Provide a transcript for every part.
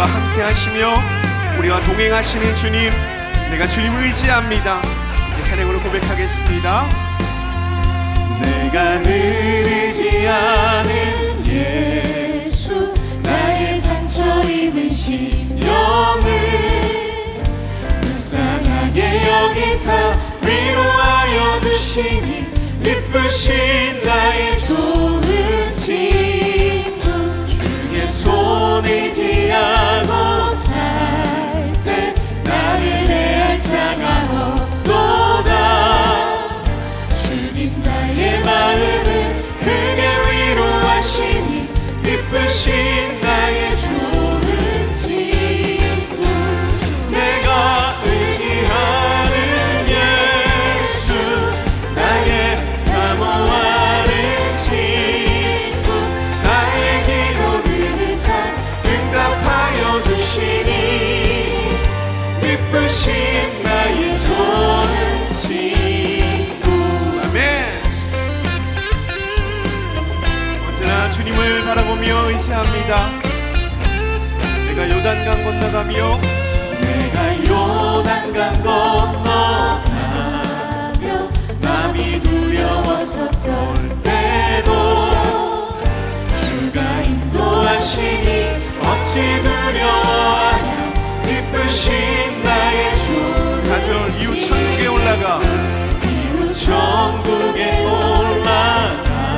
우리와 함께 하시며 우리와 동행하시는 주님, 내가 주님을 의지합니다. 이렇게 찬양으로 고백하겠습니다. 내가 늘 의지하는 예수, 나의 상처 입으신 영을 불쌍하게 여기사 위로하여 주시니 기쁘신 나의 좋은 친구, 주의 손 의지하고 살 때 나를 해할 자가 없도다. 주님 나의 마음을 크게 위로하시니 기쁘신 나의 좋은 친구, 내가 의지하는 예수, 나의 사모하는 친구, 나의 기도 들으사 응답하여 주시니 기쁘신 나의 좋은 친구. 아멘. 언제나 주님을 바라보며 의지합니다. 내가 요단강 건너가며 남이 두려워서 떨 때도 주가 인도하시니 어찌 두려워하냐. 기쁘신 나의 주. 4절 이후 천국에 올라가 이후 천국에 올라가서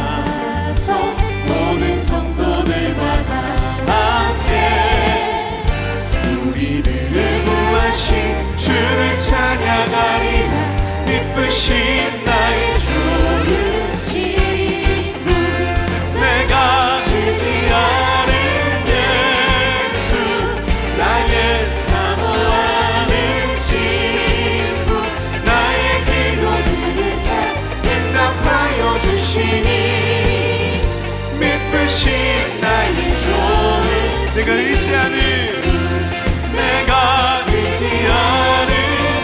모든 성도들과 다 함께 우리를 구하신 주를 찬양하리라. 기쁘신 나의 좋은 친구, 내가 의지하는 예수, 나의 사모하는 친구, 나의 기도 들으사 응답하여 주시니 기쁘신 나의 좋은 내가 의지하는 내가 의지하는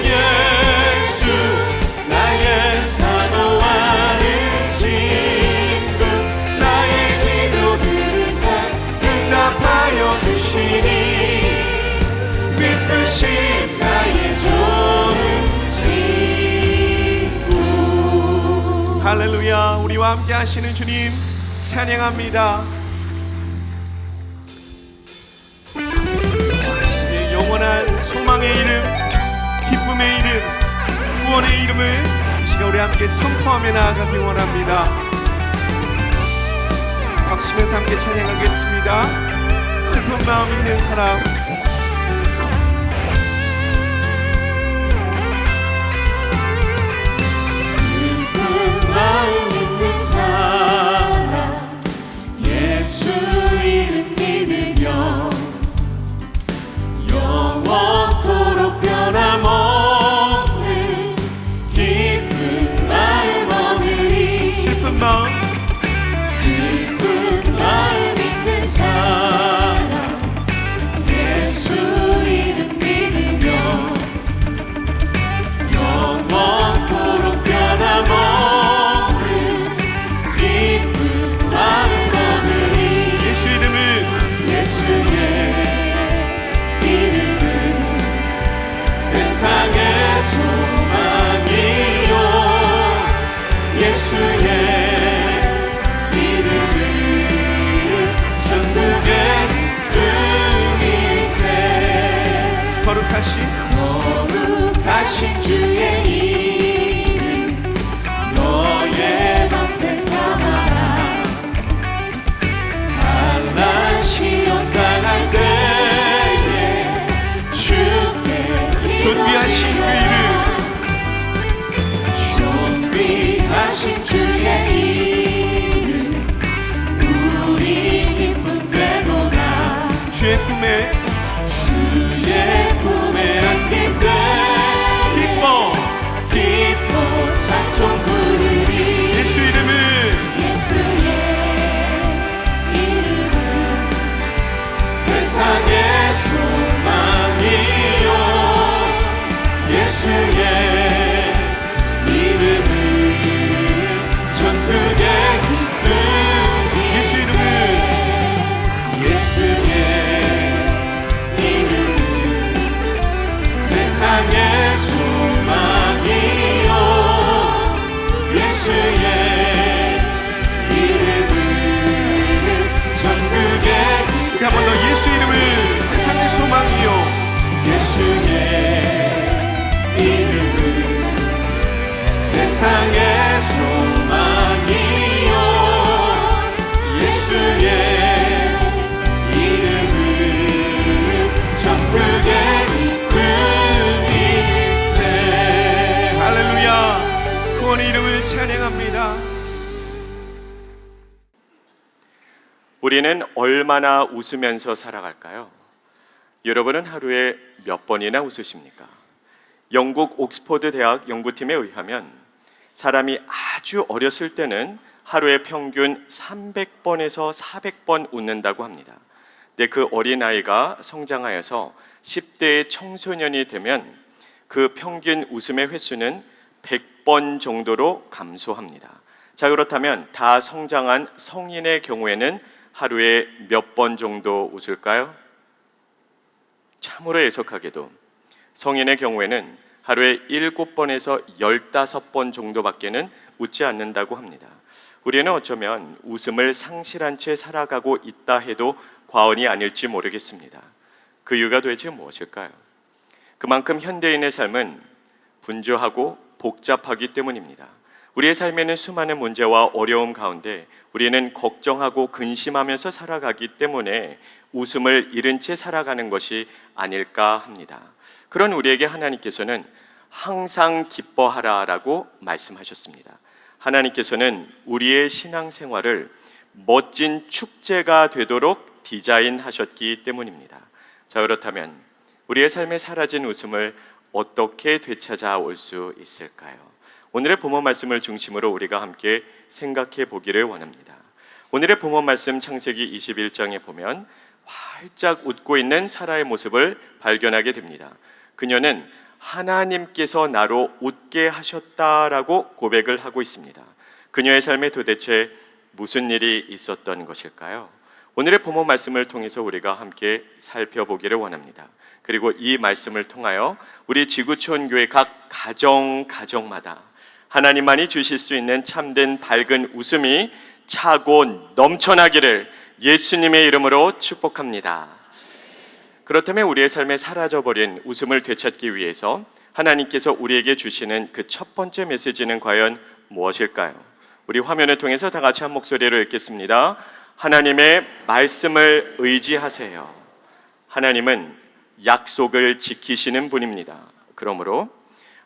예수, 나의 사모하는 친구, 나의 기도 들으사 응답하여 주시니 기쁘신 나의 좋은 친구. 할렐루야. 우리와 함께 하시는 주님 찬양합니다. 우리의 영원한 소망의 이름, 기쁨의 이름, 구원의 이름을 이 시간 우리 함께 선포하며 나아가기 원합니다. 박수면서 함께 찬양하겠습니다. 슬픈 마음 있는 사람, 슬픈 마음 있는 사람, 예수 이름 믿으며 영원토록 변함없는 기쁜 마음 얻으리. 슬픈 마음 있는 사람, 예수 이름 믿으며 영원토록 변함없는 기쁜 마음 얻으리. 예수의 이름은 세상의 소망이요, 예수의 이름은 천국의 기쁨일세. 거룩하신 주의 이름 너의 방패 삼아라. 환난 시험 당할 때에 주께 존귀하신 그 이름, 존귀하신 주의 이름 우리 기쁨 되도다. 주의 품에 안길 때 기뻐 찬송 부르리. 예수의 이름은 세상의 소망이요, 예수의 이름은 천국의 기쁨. 예수 이름은 예수의 예수의 이름은 세상의 소망이요 예수의 이름은 천국의 이름일세. 할렐루야. 구원의 이름을 찬양합니다. 우리는 얼마나 웃으면서 살아갈까요? 여러분은 하루에 몇 번이나 웃으십니까? 영국 옥스퍼드 대학 연구팀에 의하면 사람이 아주 어렸을 때는 하루에 평균 300번에서 400번 웃는다고 합니다. 근데 그 어린아이가 성장하여서 10대의 청소년이 되면 그 평균 웃음의 횟수는 100번 정도로 감소합니다. 자, 그렇다면 다 성장한 성인의 경우에는 하루에 몇 번 정도 웃을까요? 참으로 애석하게도 성인의 경우에는 하루에 7번에서 15번 정도밖에는 웃지 않는다고 합니다. 우리는 어쩌면 웃음을 상실한 채 살아가고 있다 해도 과언이 아닐지 모르겠습니다. 그 이유가 도대체 무엇일까요? 그만큼 현대인의 삶은 분주하고 복잡하기 때문입니다. 우리의 삶에는 수많은 문제와 어려움 가운데 우리는 걱정하고 근심하면서 살아가기 때문에 웃음을 잃은 채 살아가는 것이 아닐까 합니다. 그런 우리에게 하나님께서는 항상 기뻐하라라고 말씀하셨습니다. 하나님께서는 우리의 신앙생활을 멋진 축제가 되도록 디자인하셨기 때문입니다. 자, 그렇다면 우리의 삶에 사라진 웃음을 어떻게 되찾아올 수 있을까요? 오늘의 본문 말씀을 중심으로 우리가 함께 생각해 보기를 원합니다. 오늘의 본문 말씀 창세기 21장에 보면 활짝 웃고 있는 사라의 모습을 발견하게 됩니다. 그녀는 하나님께서 나로 웃게 하셨다라고 고백을 하고 있습니다. 그녀의 삶에 도대체 무슨 일이 있었던 것일까요? 오늘의 본문 말씀을 통해서 우리가 함께 살펴보기를 원합니다. 그리고 이 말씀을 통하여 우리 지구촌 교회 각 가정마다 하나님만이 주실 수 있는 참된 밝은 웃음이 차고 넘쳐나기를 예수님의 이름으로 축복합니다. 그렇다면 우리의 삶에 사라져버린 웃음을 되찾기 위해서 하나님께서 우리에게 주시는 그 첫 번째 메시지는 과연 무엇일까요? 우리 화면을 통해서 다 같이 한 목소리로 읽겠습니다. 하나님의 말씀을 의지하세요. 하나님은 약속을 지키시는 분입니다. 그러므로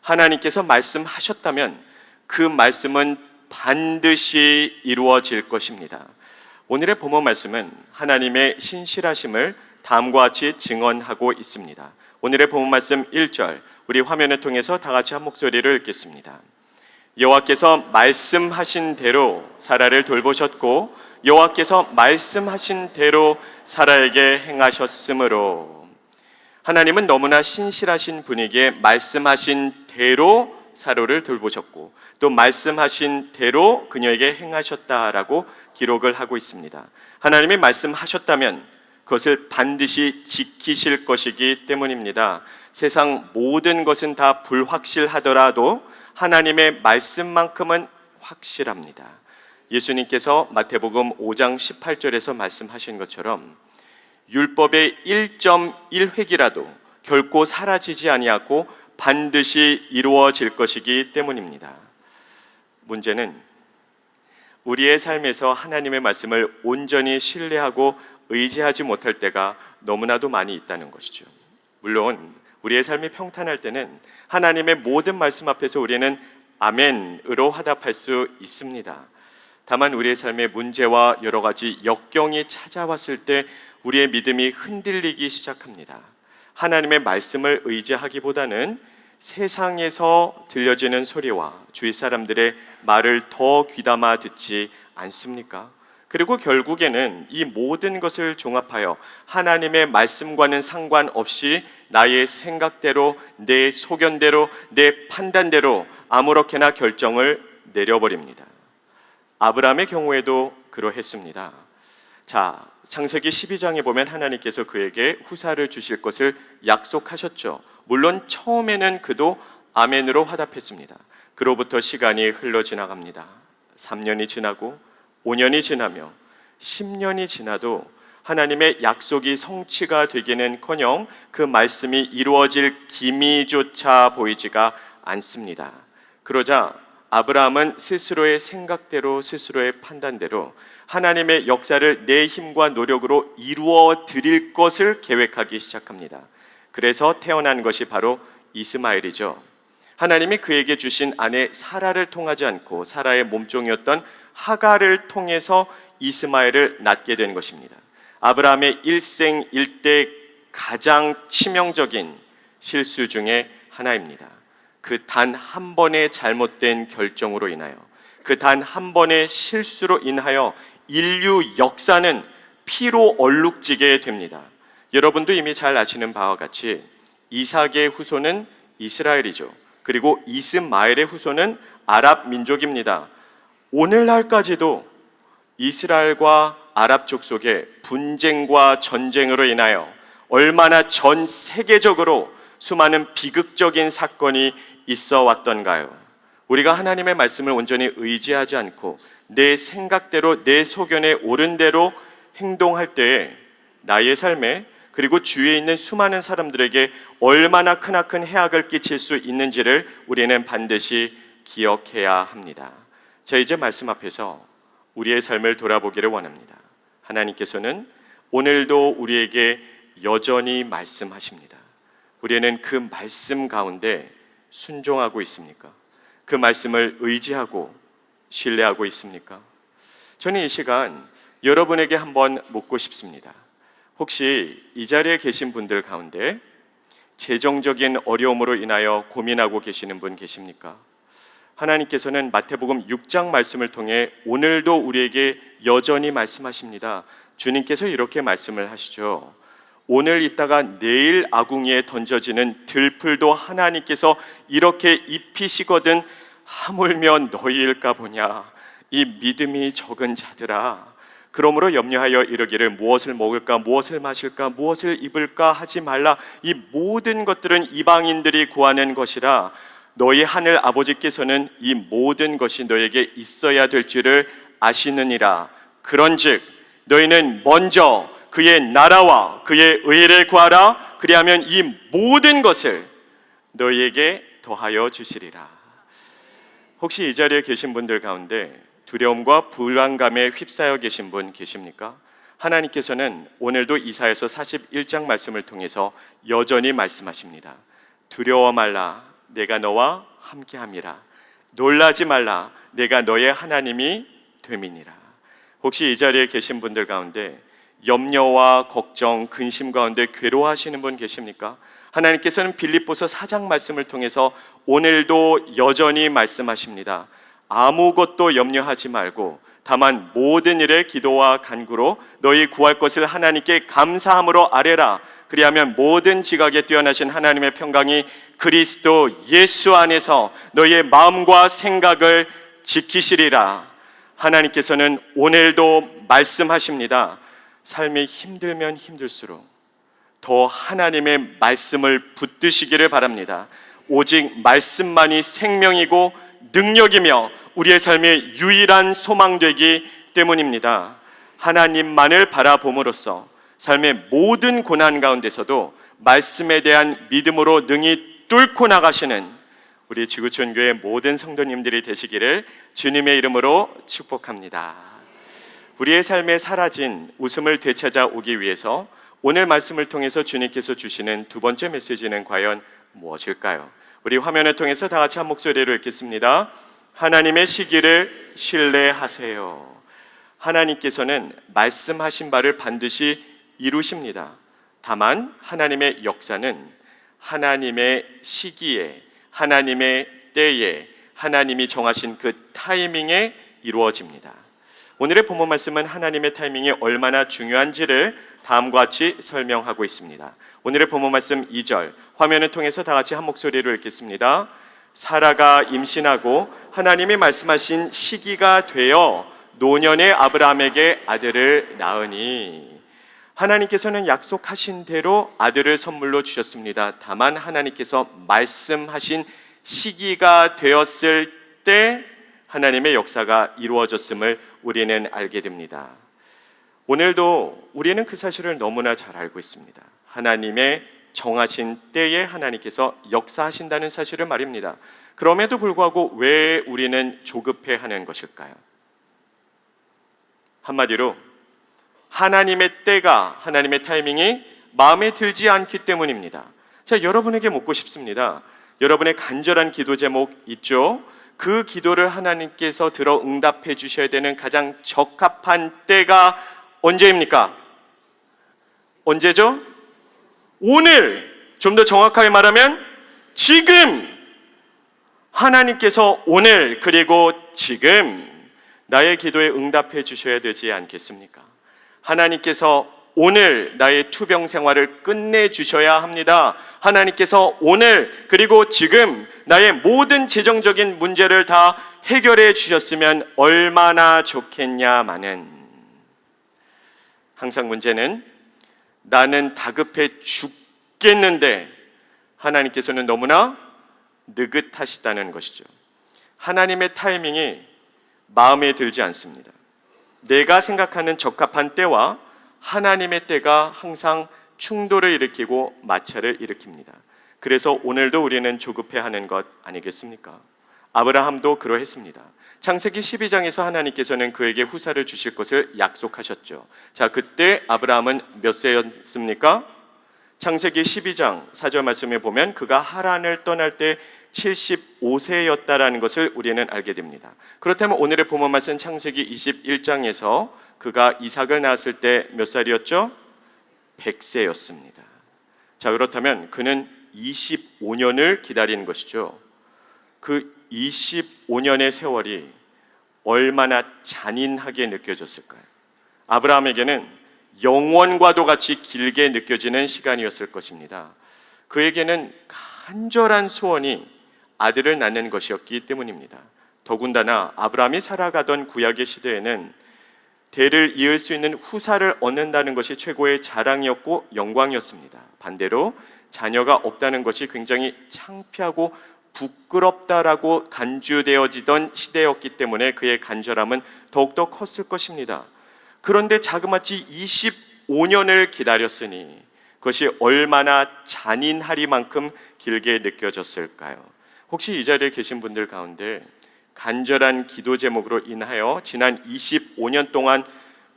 하나님께서 말씀하셨다면 그 말씀은 반드시 이루어질 것입니다. 오늘의 본문 말씀은 하나님의 신실하심을 다음과 같이 증언하고 있습니다. 오늘의 본문 말씀 1절 우리 화면을 통해서 다 같이 한 목소리를 읽겠습니다. 여호와께서 말씀하신 대로 사라를 돌보셨고 여호와께서 말씀하신 대로 사라에게 행하셨으므로 하나님은 너무나 신실하신 분에게 말씀하신 대로 사로를 돌보셨고 또 말씀하신 대로 그녀에게 행하셨다라고 기록을 하고 있습니다. 하나님이 말씀하셨다면 그것을 반드시 지키실 것이기 때문입니다. 세상 모든 것은 다 불확실하더라도 하나님의 말씀만큼은 확실합니다. 예수님께서 마태복음 5장 18절에서 말씀하신 것처럼 율법의 1.1획이라도 결코 사라지지 아니하고 반드시 이루어질 것이기 때문입니다. 문제는 우리의 삶에서 하나님의 말씀을 온전히 신뢰하고 의지하지 못할 때가 너무나도 많이 있다는 것이죠. 물론 우리의 삶이 평탄할 때는 하나님의 모든 말씀 앞에서 우리는 아멘으로 화답할 수 있습니다. 다만 우리의 삶에 문제와 여러 가지 역경이 찾아왔을 때 우리의 믿음이 흔들리기 시작합니다. 하나님의 말씀을 의지하기보다는 세상에서 들려지는 소리와 주위 사람들의 말을 더 귀담아 듣지 않습니까? 그리고 결국에는 이 모든 것을 종합하여 하나님의 말씀과는 상관없이 나의 생각대로, 내 소견대로, 내 판단대로 아무렇게나 결정을 내려버립니다. 아브라함의 경우에도 그러했습니다. 자, 창세기 12장에 보면 하나님께서 그에게 후사를 주실 것을 약속하셨죠. 물론 처음에는 그도 아멘으로 화답했습니다. 그로부터 시간이 흘러 지나갑니다. 3년이 지나고 5년이 지나며 10년이 지나도 하나님의 약속이 성취가 되기는커녕 그 말씀이 이루어질 기미조차 보이지가 않습니다. 그러자 아브라함은 스스로의 생각대로, 스스로의 판단대로 하나님의 역사를 내 힘과 노력으로 이루어 드릴 것을 계획하기 시작합니다. 그래서 태어난 것이 바로 이스마엘이죠. 하나님이 그에게 주신 아내 사라를 통하지 않고 사라의 몸종이었던 하갈을 통해서 이스마엘을 낳게 된 것입니다. 아브라함의 일생일대 가장 치명적인 실수 중에 하나입니다. 그 단 한 번의 잘못된 결정으로 인하여, 그 단 한 번의 실수로 인하여 인류 역사는 피로 얼룩지게 됩니다. 여러분도 이미 잘 아시는 바와 같이 이삭의 후손은 이스라엘이죠. 그리고 이스마엘의 후손은 아랍 민족입니다. 오늘날까지도 이스라엘과 아랍 족속의 분쟁과 전쟁으로 인하여 얼마나 전 세계적으로 수많은 비극적인 사건이 있어 왔던가요? 우리가 하나님의 말씀을 온전히 의지하지 않고 내 생각대로, 내 소견에 옳은 대로 행동할 때에 나의 삶에, 그리고 주위에 있는 수많은 사람들에게 얼마나 크나큰 해악을 끼칠 수 있는지를 우리는 반드시 기억해야 합니다. 자, 이제 말씀 앞에서 우리의 삶을 돌아보기를 원합니다. 하나님께서는 오늘도 우리에게 여전히 말씀하십니다. 우리는 그 말씀 가운데 순종하고 있습니까? 그 말씀을 의지하고 신뢰하고 있습니까? 저는 이 시간 여러분에게 한번 묻고 싶습니다. 혹시 이 자리에 계신 분들 가운데 재정적인 어려움으로 인하여 고민하고 계시는 분 계십니까? 하나님께서는 마태복음 6장 말씀을 통해 오늘도 우리에게 여전히 말씀하십니다. 주님께서 이렇게 말씀을 하시죠. 오늘 있다가 내일 아궁이에 던져지는 들풀도 하나님께서 이렇게 입히시거든 하물며 너희일까 보냐. 이 믿음이 적은 자들아, 그러므로 염려하여 이르기를 무엇을 먹을까, 무엇을 마실까, 무엇을 입을까 하지 말라. 이 모든 것들은 이방인들이 구하는 것이라. 너희 하늘 아버지께서는 이 모든 것이 너에게 있어야 될 줄을 아시느니라. 그런즉 너희는 먼저 그의 나라와 그의 의를 구하라. 그리하면 이 모든 것을 너희에게 더하여 주시리라. 혹시 이 자리에 계신 분들 가운데 두려움과 불안감에 휩싸여 계신 분 계십니까? 하나님께서는 오늘도 이사야서 41장 말씀을 통해서 여전히 말씀하십니다. 두려워 말라, 내가 너와 함께함이라. 놀라지 말라, 내가 너의 하나님이 됨이니라. 혹시 이 자리에 계신 분들 가운데 염려와 걱정, 근심 가운데 괴로워하시는 분 계십니까? 하나님께서는 빌립보서 4장 말씀을 통해서 오늘도 여전히 말씀하십니다. 아무것도 염려하지 말고 다만 모든 일에 기도와 간구로 너희 구할 것을 하나님께 감사함으로 아뢰라. 그리하면 모든 지각에 뛰어나신 하나님의 평강이 그리스도 예수 안에서 너희의 마음과 생각을 지키시리라. 하나님께서는 오늘도 말씀하십니다. 삶이 힘들면 힘들수록 더 하나님의 말씀을 붙드시기를 바랍니다. 오직 말씀만이 생명이고 능력이며 우리의 삶의 유일한 소망되기 때문입니다. 하나님만을 바라봄으로써 삶의 모든 고난 가운데서도 말씀에 대한 믿음으로 능히 뚫고 나가시는 우리 지구촌 교회 모든 성도님들이 되시기를 주님의 이름으로 축복합니다. 우리의 삶에 사라진 웃음을 되찾아 오기 위해서 오늘 말씀을 통해서 주님께서 주시는 두 번째 메시지는 과연 무엇일까요? 우리 화면을 통해서 다 같이 한 목소리로 읽겠습니다. 하나님의 시기를 신뢰하세요. 하나님께서는 말씀하신 바를 반드시 이루십니다. 다만 하나님의 역사는 하나님의 시기에, 하나님의 때에, 하나님이 정하신 그 타이밍에 이루어집니다. 오늘의 본문 말씀은 하나님의 타이밍이 얼마나 중요한지를 다음과 같이 설명하고 있습니다. 오늘의 본문 말씀 2절 화면을 통해서 다 같이 한 목소리로 읽겠습니다. 사라가 임신하고 하나님이 말씀하신 시기가 되어 노년의 아브라함에게 아들을 낳으니, 하나님께서는 약속하신 대로 아들을 선물로 주셨습니다. 다만 하나님께서 말씀하신 시기가 되었을 때 하나님의 역사가 이루어졌음을 우리는 알게 됩니다. 오늘도 우리는 그 사실을 너무나 잘 알고 있습니다. 하나님의 정하신 때에 하나님께서 역사하신다는 사실을 말입니다. 그럼에도 불구하고 왜 우리는 조급해하는 것일까요? 한마디로 하나님의 때가, 하나님의 타이밍이 마음에 들지 않기 때문입니다. 자, 여러분에게 묻고 싶습니다. 여러분의 간절한 기도 제목 있죠? 그 기도를 하나님께서 들어 응답해 주셔야 되는 가장 적합한 때가 언제입니까? 언제죠? 오늘! 좀 더 정확하게 말하면 지금! 하나님께서 오늘 그리고 지금 나의 기도에 응답해 주셔야 되지 않겠습니까? 하나님께서 오늘 나의 투병 생활을 끝내주셔야 합니다. 하나님께서 오늘 그리고 지금 나의 모든 재정적인 문제를 다 해결해 주셨으면 얼마나 좋겠냐마는, 항상 문제는 나는 다급해 죽겠는데 하나님께서는 너무나 느긋하시다는 것이죠. 하나님의 타이밍이 마음에 들지 않습니다. 내가 생각하는 적합한 때와 하나님의 때가 항상 충돌을 일으키고 마찰을 일으킵니다. 그래서 오늘도 우리는 조급해하는 것 아니겠습니까? 아브라함도 그러했습니다. 창세기 12장에서 하나님께서는 그에게 후사를 주실 것을 약속하셨죠. 자, 그때 아브라함은 몇 세였습니까? 창세기 12장 4절 말씀에 보면 그가 하란을 떠날 때 75세였다라는 것을 우리는 알게 됩니다. 그렇다면 오늘의 본문 말씀 창세기 21장에서 그가 이삭을 낳았을 때 몇 살이었죠? 100세였습니다. 자, 그렇다면 그는 25년을 기다리는 것이죠. 그 25년의 세월이 얼마나 잔인하게 느껴졌을까요? 아브라함에게는 영원과도 같이 길게 느껴지는 시간이었을 것입니다. 그에게는 간절한 소원이 아들을 낳는 것이었기 때문입니다. 더군다나 아브라함이 살아가던 구약의 시대에는 대를 이을 수 있는 후사를 얻는다는 것이 최고의 자랑이었고 영광이었습니다. 반대로 자녀가 없다는 것이 굉장히 창피하고 부끄럽다라고 간주되어지던 시대였기 때문에 그의 간절함은 더욱더 컸을 것입니다. 그런데 자그마치 25년을 기다렸으니 그것이 얼마나 잔인하리만큼 길게 느껴졌을까요? 혹시 이 자리에 계신 분들 가운데 간절한 기도 제목으로 인하여 지난 25년 동안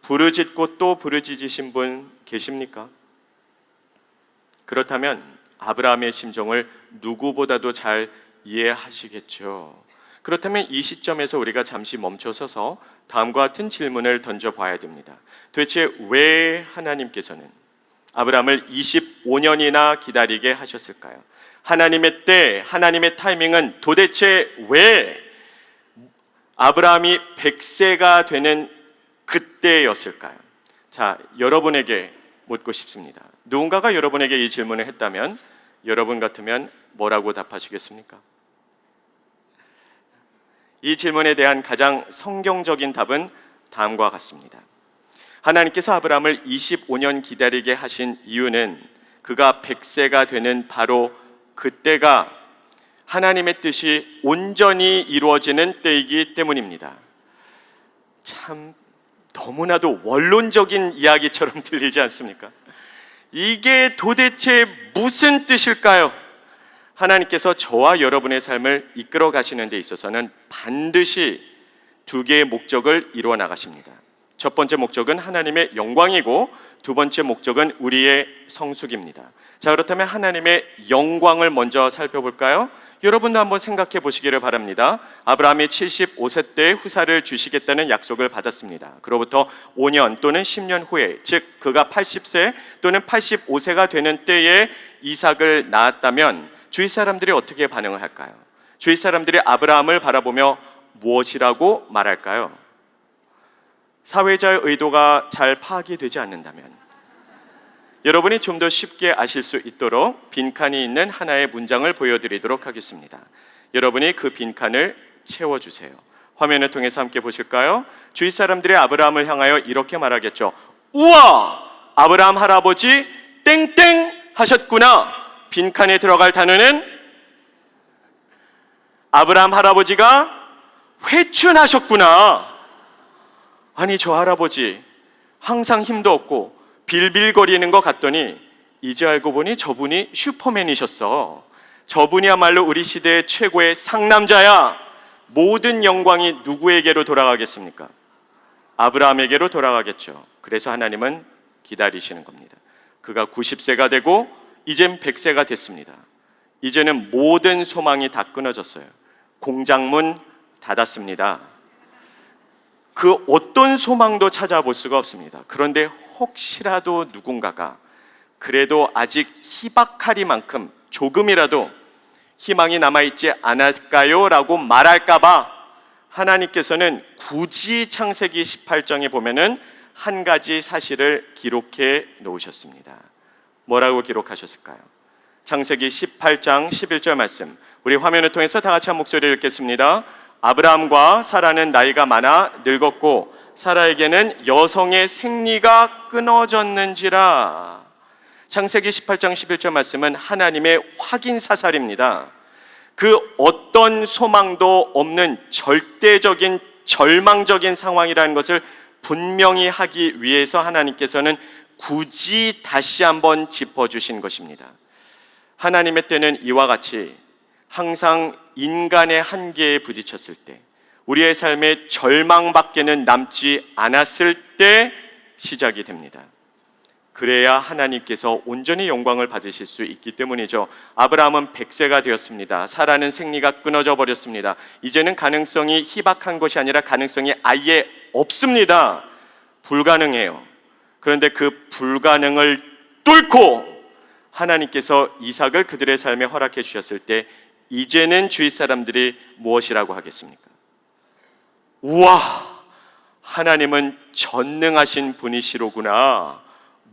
부르짖고 또 부르짖으신 분 계십니까? 그렇다면 아브라함의 심정을 누구보다도 잘 이해하시겠죠. 그렇다면 이 시점에서 우리가 잠시 멈춰서서 다음과 같은 질문을 던져봐야 됩니다. 도대체 왜 하나님께서는 아브라함을 25년이나 기다리게 하셨을까요? 하나님의 때, 하나님의 타이밍은 도대체 왜 아브라함이 100세가 되는 그때였을까요? 자, 여러분에게 묻고 싶습니다. 누군가가 여러분에게 이 질문을 했다면 여러분 같으면 뭐라고 답하시겠습니까? 이 질문에 대한 가장 성경적인 답은 다음과 같습니다. 하나님께서 아브라함을 25년 기다리게 하신 이유는 그가 100세가 되는 바로 그때가 하나님의 뜻이 온전히 이루어지는 때이기 때문입니다. 참 너무나도 원론적인 이야기처럼 들리지 않습니까? 이게 도대체 무슨 뜻일까요? 하나님께서 저와 여러분의 삶을 이끌어 가시는 데 있어서는 반드시 두 개의 목적을 이루어 나가십니다. 첫 번째 목적은 하나님의 영광이고 두 번째 목적은 우리의 성숙입니다. 자, 그렇다면 하나님의 영광을 먼저 살펴볼까요? 여러분도 한번 생각해 보시기를 바랍니다. 아브라함이 75세 때 후사를 주시겠다는 약속을 받았습니다. 그로부터 5년 또는 10년 후에, 즉 그가 80세 또는 85세가 되는 때에 이삭을 낳았다면 주위 사람들이 어떻게 반응을 할까요? 주위 사람들이 아브라함을 바라보며 무엇이라고 말할까요? 사회자의 의도가 잘 파악이 되지 않는다면 여러분이 좀 더 쉽게 아실 수 있도록 빈칸이 있는 하나의 문장을 보여드리도록 하겠습니다. 여러분이 그 빈칸을 채워주세요. 화면을 통해서 함께 보실까요? 주위 사람들이 아브라함을 향하여 이렇게 말하겠죠. 우와! 아브라함 할아버지 땡땡 하셨구나. 빈칸에 들어갈 단어는 아브라함 할아버지가 회춘하셨구나. 아니, 저 할아버지 항상 힘도 없고 빌빌거리는 것 같더니 이제 알고 보니 저분이 슈퍼맨이셨어. 저분이야말로 우리 시대의 최고의 상남자야. 모든 영광이 누구에게로 돌아가겠습니까? 아브라함에게로 돌아가겠죠. 그래서 하나님은 기다리시는 겁니다. 그가 90세가 되고 이젠 100세가 됐습니다. 이제는 모든 소망이 다 끊어졌어요. 공장문 닫았습니다. 그 어떤 소망도 찾아볼 수가 없습니다. 그런데 혹시라도 누군가가 그래도 아직 희박하리만큼 조금이라도 희망이 남아있지 않을까요? 라고 말할까봐 하나님께서는 굳이 창세기 18장에 보면은 한 가지 사실을 기록해 놓으셨습니다. 뭐라고 기록하셨을까요? 창세기 18장 11절 말씀, 우리 화면을 통해서 다 같이 한 목소리를 읽겠습니다. 아브라함과 사라는 나이가 많아 늙었고 사라에게는 여성의 생리가 끊어졌는지라. 창세기 18장 11절 말씀은 하나님의 확인 사살입니다. 그 어떤 소망도 없는 절대적인 절망적인 상황이라는 것을 분명히 하기 위해서 하나님께서는 굳이 다시 한번 짚어주신 것입니다. 하나님의 때는 이와 같이 항상 인간의 한계에 부딪혔을 때, 우리의 삶에 절망밖에는 남지 않았을 때 시작이 됩니다. 그래야 하나님께서 온전히 영광을 받으실 수 있기 때문이죠. 아브라함은 100세가 되었습니다. 사라는 생리가 끊어져 버렸습니다. 이제는 가능성이 희박한 것이 아니라 가능성이 아예 없습니다. 불가능해요. 그런데 그 불가능을 뚫고 하나님께서 이삭을 그들의 삶에 허락해 주셨을 때 이제는 주위 사람들이 무엇이라고 하겠습니까? 우와, 하나님은 전능하신 분이시로구나.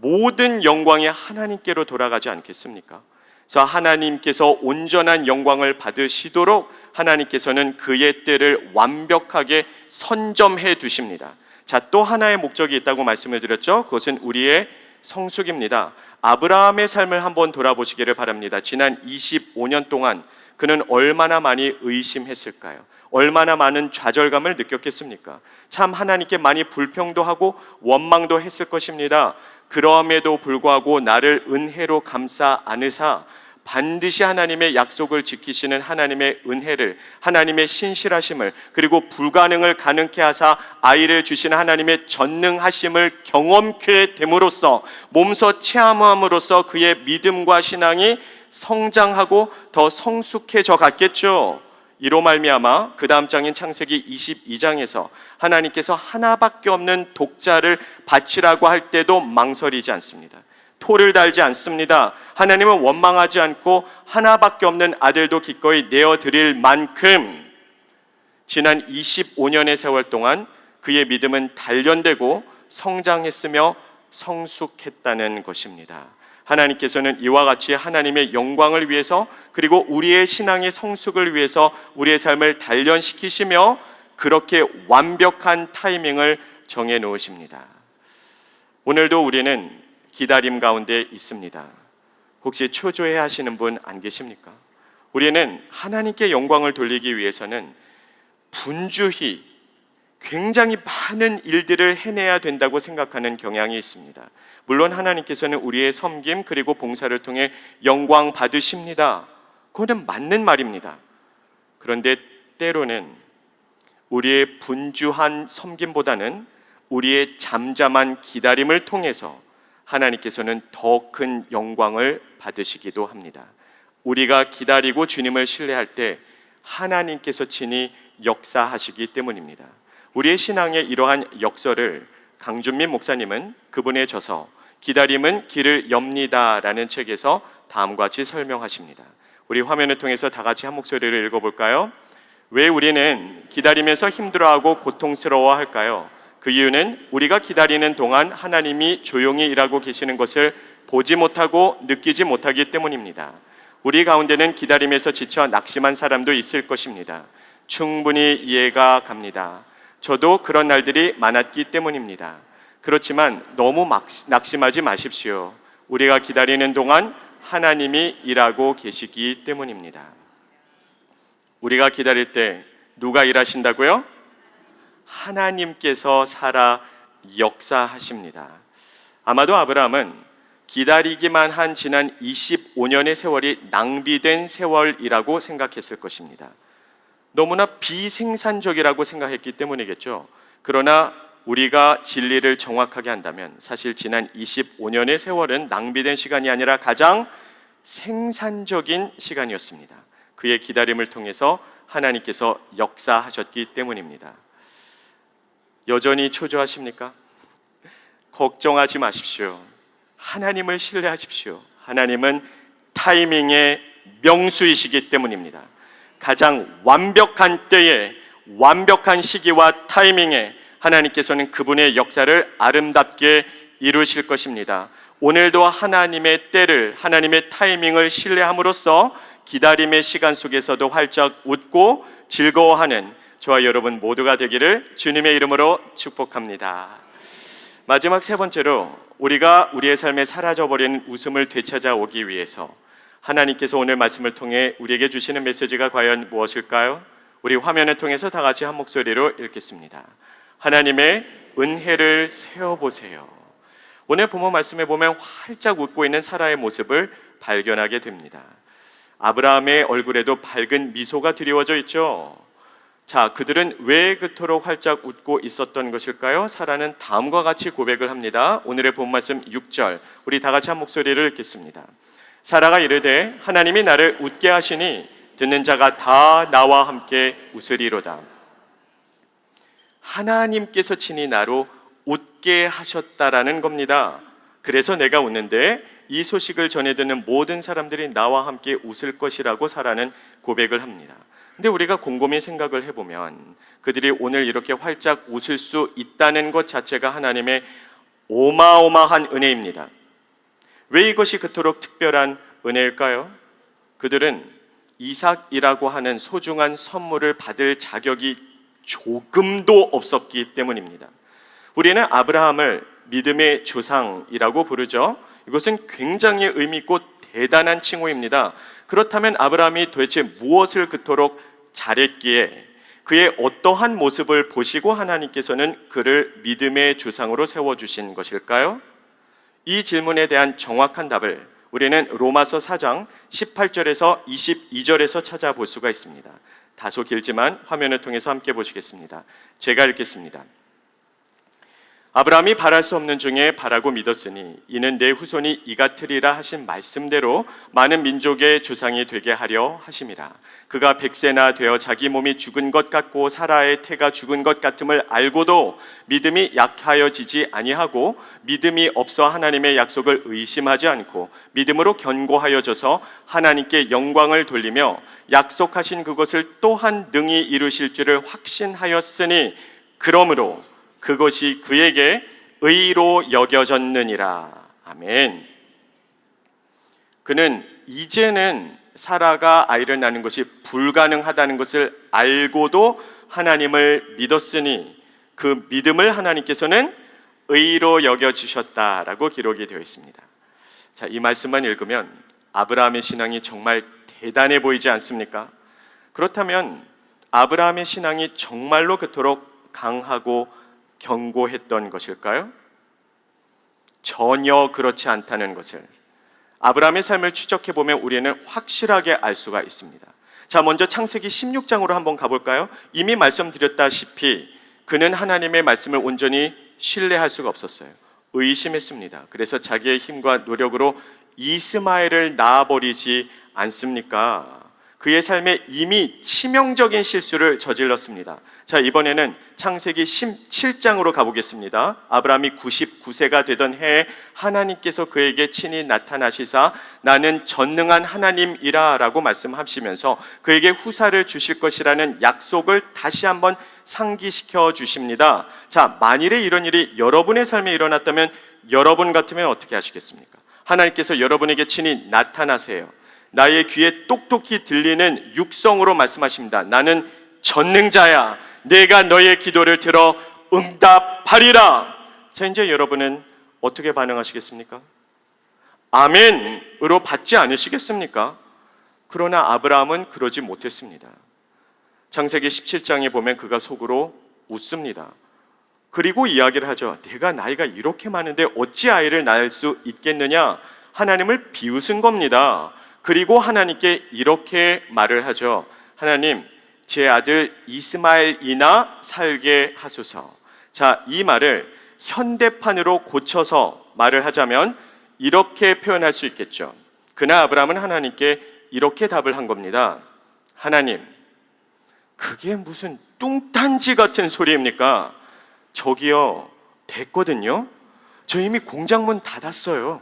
모든 영광이 하나님께로 돌아가지 않겠습니까? 그래서 하나님께서 온전한 영광을 받으시도록 하나님께서는 그의 때를 완벽하게 선점해 두십니다. 자, 또 하나의 목적이 있다고 말씀을 드렸죠. 그것은 우리의 성숙입니다. 아브라함의 삶을 한번 돌아보시기를 바랍니다. 지난 25년 동안 그는 얼마나 많이 의심했을까요? 얼마나 많은 좌절감을 느꼈겠습니까? 참 하나님께 많이 불평도 하고 원망도 했을 것입니다. 그럼에도 불구하고 나를 은혜로 감싸 안으사 반드시 하나님의 약속을 지키시는 하나님의 은혜를, 하나님의 신실하심을, 그리고 불가능을 가능케 하사 아이를 주시는 하나님의 전능하심을 경험케 됨으로써, 몸소 체험함으로써 그의 믿음과 신앙이 성장하고 더 성숙해져 갔겠죠. 이로 말미암아 그 다음 장인 창세기 22장에서 하나님께서 하나밖에 없는 독자를 바치라고 할 때도 망설이지 않습니다. 토를 달지 않습니다. 하나님은 원망하지 않고 하나밖에 없는 아들도 기꺼이 내어드릴 만큼 지난 25년의 세월 동안 그의 믿음은 단련되고 성장했으며 성숙했다는 것입니다. 하나님께서는 이와 같이 하나님의 영광을 위해서, 그리고 우리의 신앙의 성숙을 위해서 우리의 삶을 단련시키시며 그렇게 완벽한 타이밍을 정해 놓으십니다. 오늘도 우리는 기다림 가운데 있습니다. 혹시 초조해 하시는 분 안 계십니까? 우리는 하나님께 영광을 돌리기 위해서는 분주히 굉장히 많은 일들을 해내야 된다고 생각하는 경향이 있습니다. 물론 하나님께서는 우리의 섬김 그리고 봉사를 통해 영광 받으십니다. 그거는 맞는 말입니다. 그런데 때로는 우리의 분주한 섬김보다는 우리의 잠잠한 기다림을 통해서 하나님께서는 더 큰 영광을 받으시기도 합니다. 우리가 기다리고 주님을 신뢰할 때 하나님께서 친히 역사하시기 때문입니다. 우리의 신앙의 이러한 역설을 강준민 목사님은 그분의 저서 기다림은 길을 엽니다라는 책에서 다음과 같이 설명하십니다. 우리 화면을 통해서 다 같이 한 목소리를 읽어볼까요? 왜 우리는 기다리면서 힘들어하고 고통스러워할까요? 그 이유는 우리가 기다리는 동안 하나님이 조용히 일하고 계시는 것을 보지 못하고 느끼지 못하기 때문입니다. 우리 가운데는 기다림에서 지쳐 낙심한 사람도 있을 것입니다. 충분히 이해가 갑니다. 저도 그런 날들이 많았기 때문입니다. 그렇지만 너무 낙심하지 마십시오. 우리가 기다리는 동안 하나님이 일하고 계시기 때문입니다. 우리가 기다릴 때 누가 일하신다고요? 하나님께서 살아 역사하십니다. 아마도 아브라함은 기다리기만 한 지난 25년의 세월이 낭비된 세월이라고 생각했을 것입니다. 너무나 비생산적이라고 생각했기 때문이겠죠. 그러나 우리가 진리를 정확하게 한다면 사실 지난 25년의 세월은 낭비된 시간이 아니라 가장 생산적인 시간이었습니다. 그의 기다림을 통해서 하나님께서 역사하셨기 때문입니다. 여전히 초조하십니까? 걱정하지 마십시오. 하나님을 신뢰하십시오. 하나님은 타이밍의 명수이시기 때문입니다. 가장 완벽한 때에 완벽한 시기와 타이밍에 하나님께서는 그분의 역사를 아름답게 이루실 것입니다. 오늘도 하나님의 때를, 하나님의 타이밍을 신뢰함으로써 기다림의 시간 속에서도 활짝 웃고 즐거워하는 저와 여러분 모두가 되기를 주님의 이름으로 축복합니다. 마지막 세 번째로, 우리가 우리의 삶에 사라져버린 웃음을 되찾아오기 위해서 하나님께서 오늘 말씀을 통해 우리에게 주시는 메시지가 과연 무엇일까요? 우리 화면을 통해서 다 같이 한 목소리로 읽겠습니다. 하나님의 은혜를 세어보세요. 오늘 본문 말씀에 보면 활짝 웃고 있는 사라의 모습을 발견하게 됩니다. 아브라함의 얼굴에도 밝은 미소가 드리워져 있죠. 자, 그들은 왜 그토록 활짝 웃고 있었던 것일까요? 사라는 다음과 같이 고백을 합니다. 오늘의 본 말씀 6절, 우리 다 같이 한 목소리를 읽겠습니다. 사라가 이르되 하나님이 나를 웃게 하시니 듣는 자가 다 나와 함께 웃으리로다. 하나님께서 친히 나로 웃게 하셨다라는 겁니다. 그래서 내가 웃는데 이 소식을 전해 듣는 모든 사람들이 나와 함께 웃을 것이라고 사라는 고백을 합니다. 근데 우리가 곰곰이 생각을 해보면 그들이 오늘 이렇게 활짝 웃을 수 있다는 것 자체가 하나님의 어마어마한 은혜입니다. 왜 이것이 그토록 특별한 은혜일까요? 그들은 이삭이라고 하는 소중한 선물을 받을 자격이 조금도 없었기 때문입니다. 우리는 아브라함을 믿음의 조상이라고 부르죠. 이것은 굉장히 의미 있고 대단한 칭호입니다. 그렇다면 아브라함이 도대체 무엇을 그토록 잘했기에 그의 어떠한 모습을 보시고 하나님께서는 그를 믿음의 조상으로 세워주신 것일까요? 이 질문에 대한 정확한 답을 우리는 로마서 4장 18절에서 22절에서 찾아볼 수가 있습니다. 다소 길지만 화면을 통해서 함께 보시겠습니다. 제가 읽겠습니다. 아브라함이 바랄 수 없는 중에 바라고 믿었으니 이는 내 후손이 이같으리라 하신 말씀대로 많은 민족의 조상이 되게 하려 하심이라. 그가 100세나 되어 자기 몸이 죽은 것 같고 사라의 태가 죽은 것 같음을 알고도 믿음이 약하여지지 아니하고 믿음이 없어 하나님의 약속을 의심하지 않고 믿음으로 견고하여져서 하나님께 영광을 돌리며 약속하신 그것을 또한 능히 이루실 줄을 확신하였으니 그러므로 그것이 그에게 의로 여겨졌느니라. 아멘. 그는 이제는 사라가 아이를 낳는 것이 불가능하다는 것을 알고도 하나님을 믿었으니 그 믿음을 하나님께서는 의로 여겨주셨다라고 기록이 되어 있습니다. 자, 이 말씀만 읽으면 아브라함의 신앙이 정말 대단해 보이지 않습니까? 그렇다면 아브라함의 신앙이 정말로 그토록 강하고 견고했던 것일까요? 전혀 그렇지 않다는 것을 아브라함의 삶을 추적해보면 우리는 확실하게 알 수가 있습니다. 자, 먼저 창세기 16장으로 한번 가볼까요? 이미 말씀드렸다시피 그는 하나님의 말씀을 온전히 신뢰할 수가 없었어요. 의심했습니다. 그래서 자기의 힘과 노력으로 이스마엘을 낳아버리지 않습니까? 그의 삶에 이미 치명적인 실수를 저질렀습니다. 자, 이번에는 창세기 17장으로 가보겠습니다. 아브라함이 99세가 되던 해에 하나님께서 그에게 친히 나타나시사 나는 전능한 하나님이라 라고 말씀하시면서 그에게 후사를 주실 것이라는 약속을 다시 한번 상기시켜 주십니다. 자, 만일에 이런 일이 여러분의 삶에 일어났다면 여러분 같으면 어떻게 하시겠습니까? 하나님께서 여러분에게 친히 나타나세요. 나의 귀에 똑똑히 들리는 육성으로 말씀하십니다. 나는 전능자야. 내가 너의 기도를 들어 응답하리라. 자, 이제 여러분은 어떻게 반응하시겠습니까? 아멘으로 받지 않으시겠습니까? 그러나 아브라함은 그러지 못했습니다. 창세기 17장에 보면 그가 속으로 웃습니다. 그리고 이야기를 하죠. 내가 나이가 이렇게 많은데 어찌 아이를 낳을 수 있겠느냐? 하나님을 비웃은 겁니다. 그리고 하나님께 이렇게 말을 하죠. 하나님, 제 아들 이스마엘이나 살게 하소서. 자, 이 말을 현대판으로 고쳐서 말을 하자면 이렇게 표현할 수 있겠죠. 그날 아브라함은 하나님께 이렇게 답을 한 겁니다. 하나님, 그게 무슨 뚱딴지 같은 소리입니까? 저기요, 됐거든요. 저 이미 공장문 닫았어요.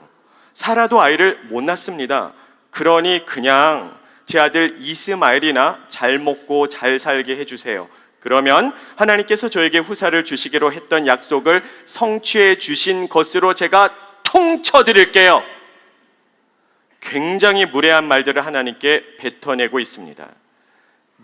사라도 아이를 못 낳습니다. 그러니 그냥 제 아들 이스마엘이나 잘 먹고 잘 살게 해주세요. 그러면 하나님께서 저에게 후사를 주시기로 했던 약속을 성취해 주신 것으로 제가 통쳐드릴게요. 굉장히 무례한 말들을 하나님께 뱉어내고 있습니다.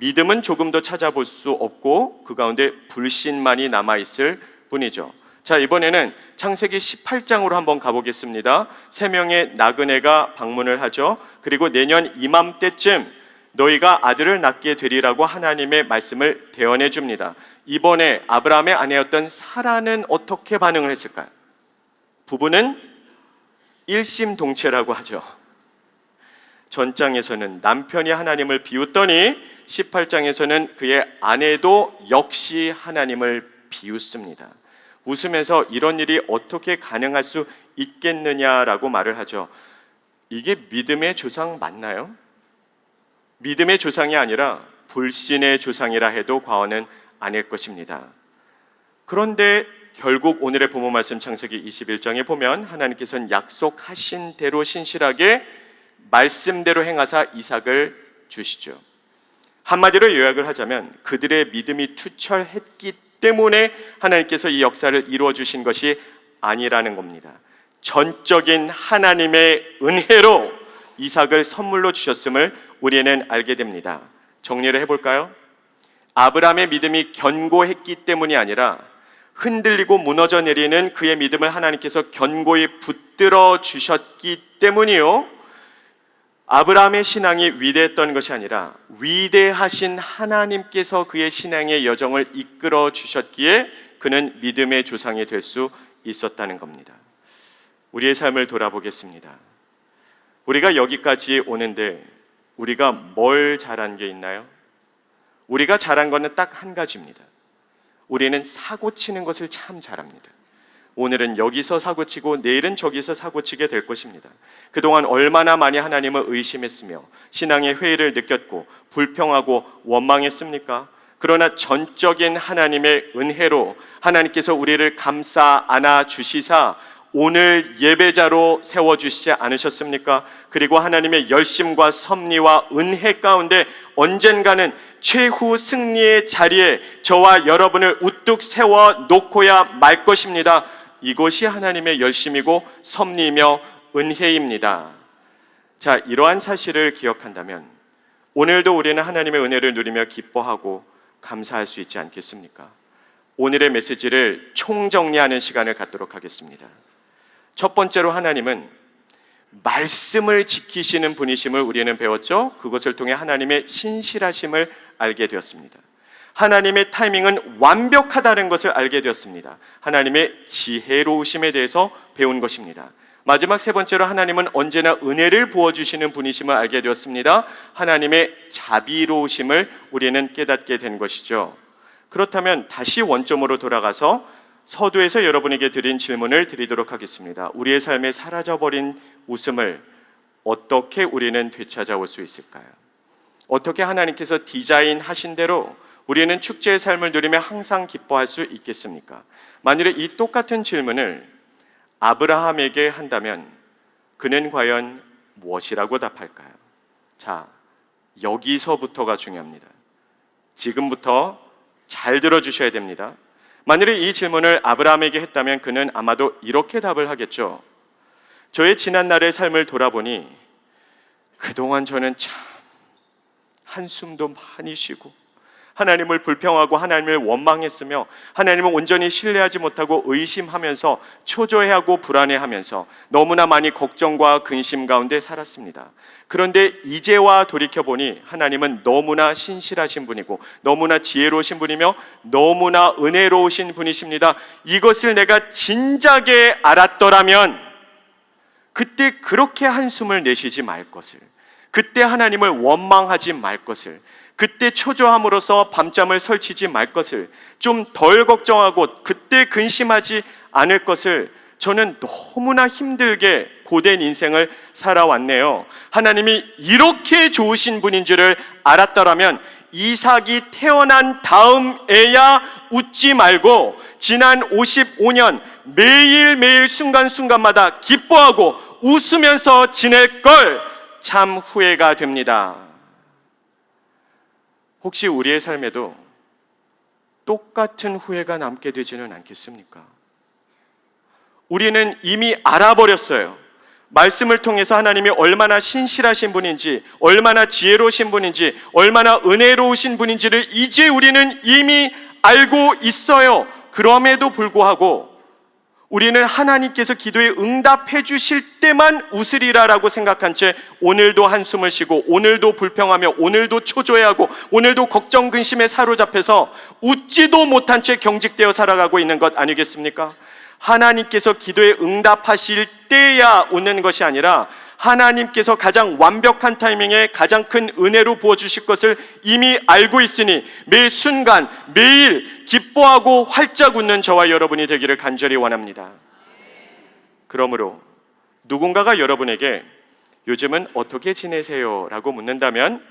믿음은 조금도 찾아볼 수 없고 그 가운데 불신만이 남아있을 뿐이죠. 자, 이번에는 창세기 18장으로 한번 가보겠습니다. 3명의 나그네가 방문을 하죠. 그리고 내년 이맘때쯤 너희가 아들을 낳게 되리라고 하나님의 말씀을 대언해 줍니다. 이번에 아브라함의 아내였던 사라는 어떻게 반응을 했을까요? 부부는 일심동체라고 하죠. 전장에서는 남편이 하나님을 비웃더니 18장에서는 그의 아내도 역시 하나님을 비웃습니다. 웃으면서 이런 일이 어떻게 가능할 수 있겠느냐라고 말을 하죠. 이게 믿음의 조상 맞나요? 믿음의 조상이 아니라 불신의 조상이라 해도 과언은 아닐 것입니다. 그런데 결국 오늘의 본문 말씀 창세기 21장에 보면 하나님께서는 약속하신 대로 신실하게 말씀대로 행하사 이삭을 주시죠. 한마디로 요약을 하자면 그들의 믿음이 투철했기 때문에 하나님께서 이 역사를 이루어 주신 것이 아니라는 겁니다. 전적인 하나님의 은혜로 이삭을 선물로 주셨음을 우리는 알게 됩니다. 정리를 해볼까요? 아브라함의 믿음이 견고했기 때문이 아니라 흔들리고 무너져 내리는 그의 믿음을 하나님께서 견고히 붙들어 주셨기 때문이요, 아브라함의 신앙이 위대했던 것이 아니라 위대하신 하나님께서 그의 신앙의 여정을 이끌어 주셨기에 그는 믿음의 조상이 될 수 있었다는 겁니다. 우리의 삶을 돌아보겠습니다. 우리가 여기까지 오는데 우리가 뭘 잘한 게 있나요? 우리가 잘한 것은 딱 한 가지입니다. 우리는 사고 치는 것을 참 잘합니다. 오늘은 여기서 사고치고 내일은 저기서 사고치게 될 것입니다. 그동안 얼마나 많이 하나님을 의심했으며 신앙의 회의를 느꼈고 불평하고 원망했습니까? 그러나 전적인 하나님의 은혜로 하나님께서 우리를 감싸 안아 주시사 오늘 예배자로 세워주시지 않으셨습니까? 그리고 하나님의 열심과 섭리와 은혜 가운데 언젠가는 최후 승리의 자리에 저와 여러분을 우뚝 세워 놓고야 말 것입니다. 이것이 하나님의 열심이고 섭리이며 은혜입니다. 자, 이러한 사실을 기억한다면 오늘도 우리는 하나님의 은혜를 누리며 기뻐하고 감사할 수 있지 않겠습니까? 오늘의 메시지를 총정리하는 시간을 갖도록 하겠습니다. 첫 번째로 하나님은 말씀을 지키시는 분이심을 우리는 배웠죠. 그것을 통해 하나님의 신실하심을 알게 되었습니다. 하나님의 타이밍은 완벽하다는 것을 알게 되었습니다. 하나님의 지혜로우심에 대해서 배운 것입니다. 마지막 세 번째로 하나님은 언제나 은혜를 부어주시는 분이심을 알게 되었습니다. 하나님의 자비로우심을 우리는 깨닫게 된 것이죠. 그렇다면 다시 원점으로 돌아가서 서두에서 여러분에게 드린 질문을 드리도록 하겠습니다. 우리의 삶에 사라져버린 웃음을 어떻게 우리는 되찾아올 수 있을까요? 어떻게 하나님께서 디자인하신 대로 우리는 축제의 삶을 누리며 항상 기뻐할 수 있겠습니까? 만일에 이 똑같은 질문을 아브라함에게 한다면 그는 과연 무엇이라고 답할까요? 자, 여기서부터가 중요합니다. 지금부터 잘 들어주셔야 됩니다. 만일에 이 질문을 아브라함에게 했다면 그는 아마도 이렇게 답을 하겠죠. 저의 지난날의 삶을 돌아보니 그동안 저는 참 한숨도 많이 쉬고 하나님을 불평하고 하나님을 원망했으며 하나님을 온전히 신뢰하지 못하고 의심하면서 초조해하고 불안해하면서 너무나 많이 걱정과 근심 가운데 살았습니다. 그런데 이제와 돌이켜보니 하나님은 너무나 신실하신 분이고 너무나 지혜로우신 분이며 너무나 은혜로우신 분이십니다. 이것을 내가 진작에 알았더라면 그때 그렇게 한숨을 내쉬지 말 것을, 그때 하나님을 원망하지 말 것을, 그때 초조함으로써 밤잠을 설치지 말 것을, 좀 덜 걱정하고 그때 근심하지 않을 것을 저는 너무나 힘들게 고된 인생을 살아왔네요. 하나님이 이렇게 좋으신 분인 줄을 알았더라면 이삭이 태어난 다음에야 웃지 말고 지난 55년 매일매일 순간순간마다 기뻐하고 웃으면서 지낼 걸 참 후회가 됩니다. 혹시 우리의 삶에도 똑같은 후회가 남게 되지는 않겠습니까? 우리는 이미 알아버렸어요. 말씀을 통해서 하나님이 얼마나 신실하신 분인지, 얼마나 지혜로우신 분인지, 얼마나 은혜로우신 분인지를 이제 우리는 이미 알고 있어요. 그럼에도 불구하고 우리는 하나님께서 기도에 응답해 주실 때만 웃으리라라고 생각한 채 오늘도 한숨을 쉬고 오늘도 불평하며 오늘도 초조해하고 오늘도 걱정 근심에 사로잡혀서 웃지도 못한 채 경직되어 살아가고 있는 것 아니겠습니까? 하나님께서 기도에 응답하실 때야 웃는 것이 아니라 하나님께서 가장 완벽한 타이밍에 가장 큰 은혜로 부어주실 것을 이미 알고 있으니 매 순간 매일 기뻐하고 활짝 웃는 저와 여러분이 되기를 간절히 원합니다. 그러므로 누군가가 여러분에게 요즘은 어떻게 지내세요? 라고 묻는다면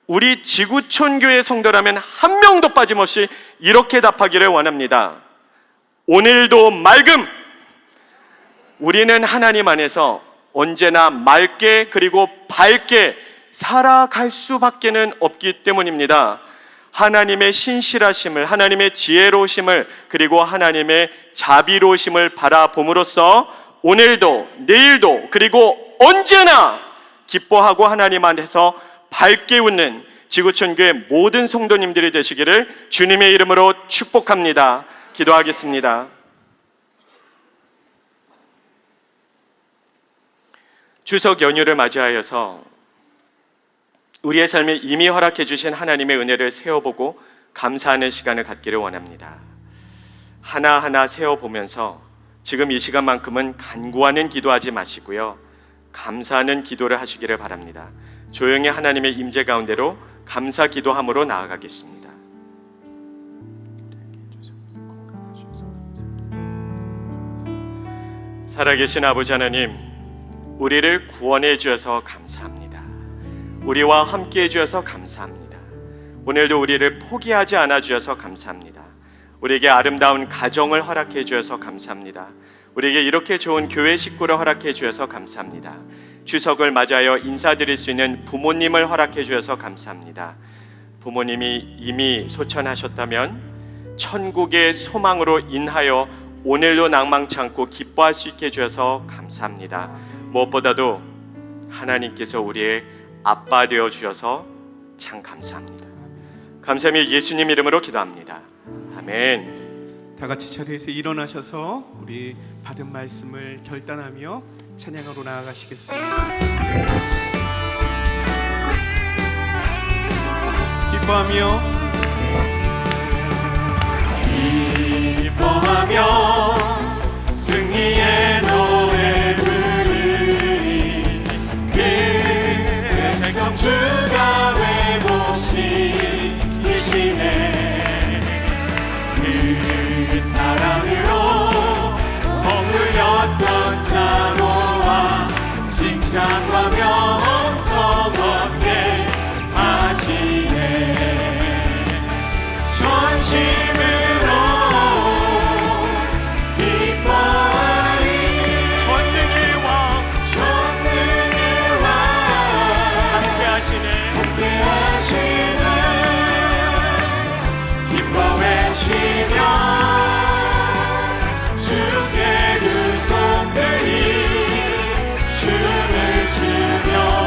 우리 지구촌 교회 성도라면 한 명도 빠짐없이 이렇게 답하기를 원합니다. 오늘도 맑음! 우리는 하나님 안에서 언제나 맑게 그리고 밝게 살아갈 수밖에는 없기 때문입니다. 하나님의 신실하심을, 하나님의 지혜로우심을, 그리고 하나님의 자비로우심을 바라봄으로써 오늘도 내일도 그리고 언제나 기뻐하고 하나님 안에서 밝게 웃는 지구촌교회 모든 성도님들이 되시기를 주님의 이름으로 축복합니다. 기도하겠습니다. 추석 연휴를 맞이하여서 우리의 삶에 이미 허락해 주신 하나님의 은혜를 세어보고 감사하는 시간을 갖기를 원합니다. 하나하나 세어보면서 지금 이 시간만큼은 간구하는 기도하지 마시고요, 감사하는 기도를 하시기를 바랍니다. 조용히 하나님의 임재 가운데로 감사 기도함으로 나아가겠습니다. 살아계신 아버지 하나님, 우리를 구원해 주셔서 감사합니다. 우리와 함께 해 주셔서 감사합니다. 오늘도 우리를 포기하지 않아 주셔서 감사합니다. 우리에게 아름다운 가정을 허락해 주셔서 감사합니다. 우리에게 이렇게 좋은 교회 식구를 허락해 주셔서 감사합니다. 추석을 맞이하여 인사드릴 수 있는 부모님을 허락해 주셔서 감사합니다. 부모님이 이미 소천하셨다면 천국의 소망으로 인하여 오늘도 낭망치 않고 기뻐할 수 있게 해주셔서 감사합니다. 무엇보다도 하나님께서 우리의 아빠 되어 주셔서 참 감사합니다. 감사하며 예수님 이름으로 기도합니다. 아멘. 다 같이 자리에서 일어나셔서 우리 받은 말씀을 결단하며 찬양으로 나아가시겠습니다. 기뻐하며 승리의 노래 부르리. 그 백성 주가 회복시키시네. 그 사랑으로 머물렸던 자모와 칭찬과 명성 얻게 하시네. 전심으로 주께 두 손 들이 춤을 추며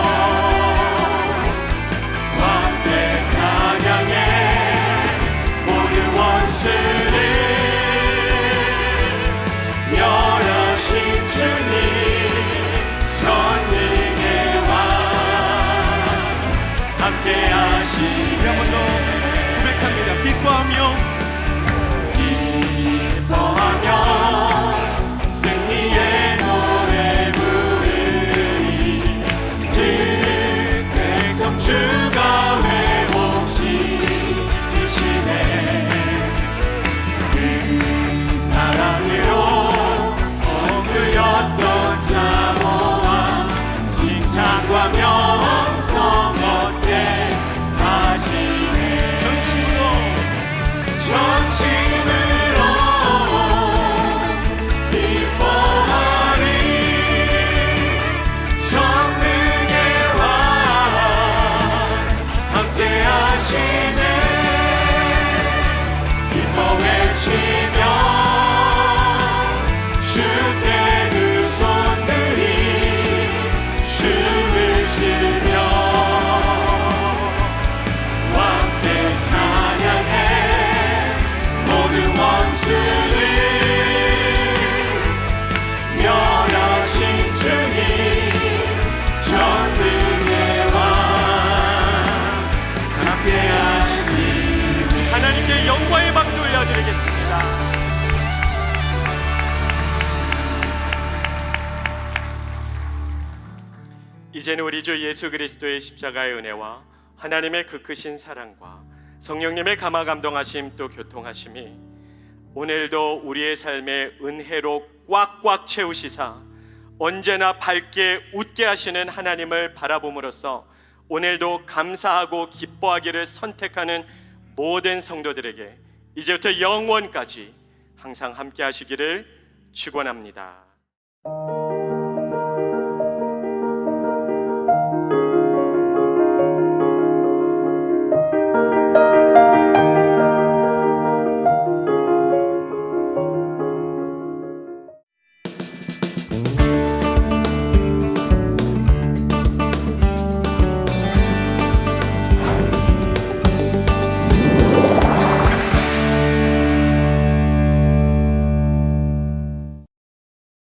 장과 명성 얻게 하시네. 전심으로 기뻐하리. 성령의 왕 함께 하시네. 기뻐 외치며 주께 두 손 들이 춤을 추며 함께 찬양해. 모든 원수를 멸하신 주님 전능의 왕 함께 하시니. 하나님께 영광의 박수 올려드리겠습니다. 이제는 우리 주 예수 그리스도의 십자가의 은혜와 하나님의 그 크신 사랑과 성령님의 감화 감동하심 또 교통하심이 오늘도 우리의 삶의 은혜로 꽉꽉 채우시사 언제나 밝게 웃게 하시는 하나님을 바라봄으로써 오늘도 감사하고 기뻐하기를 선택하는 모든 성도들에게 이제부터 영원까지 항상 함께 하시기를 축원합니다.